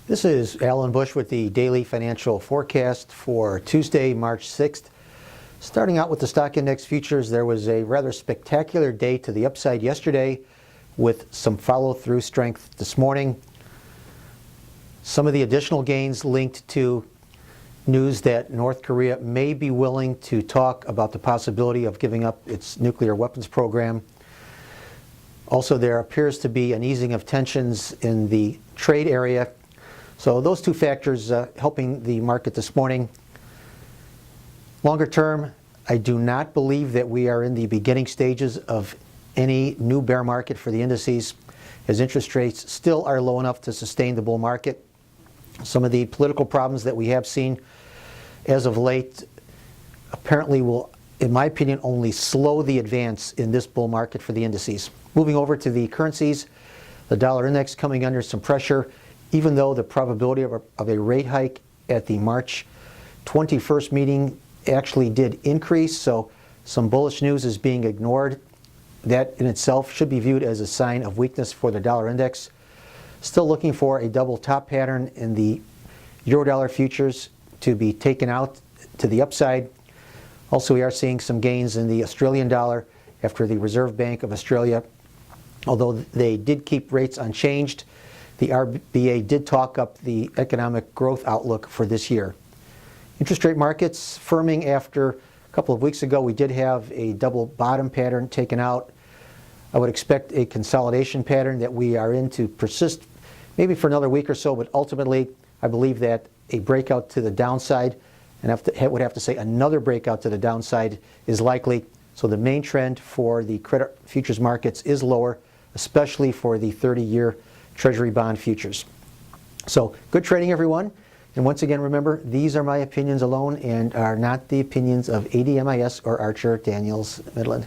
This is Alan Bush with the Daily Financial Forecast for Tuesday, March 6th. Starting out with the stock index futures, there was a rather spectacular day to the upside yesterday with some follow-through strength this morning. Some of the additional gains linked to news that North Korea may be willing to talk about the possibility of giving up its nuclear weapons program. Also, there appears to be an easing of tensions in the trade area. So those two factors helping the market this morning. Longer term, I do not believe that we are in the beginning stages of any new bear market for the indices, as interest rates still are low enough to sustain the bull market. Some of the political problems that we have seen as of late apparently will, in my opinion, only slow the advance in this bull market for the indices. Moving over to the currencies, the dollar index coming under some pressure, even though the probability of a rate hike at the March 21st meeting actually did increase, so some bullish news is being ignored. That in itself should be viewed as a sign of weakness for the dollar index. Still looking for a double top pattern in the euro-dollar futures to be taken out to the upside. Also, we are seeing some gains in the Australian dollar after the Reserve Bank of Australia, although they did keep rates unchanged. The RBA did talk up the economic growth outlook for this year. Interest rate markets firming after a couple of weeks ago. We did have a double bottom pattern taken out. I would expect a consolidation pattern that we are in to persist maybe for another week or so, but ultimately I believe that a breakout to the downside, and I would have to say another breakout to the downside, is likely. So the main trend for the credit futures markets is lower, especially for the 30-year Treasury bond futures. So good trading, everyone. And once again, remember, these are my opinions alone and are not the opinions of ADMIS or Archer Daniels Midland.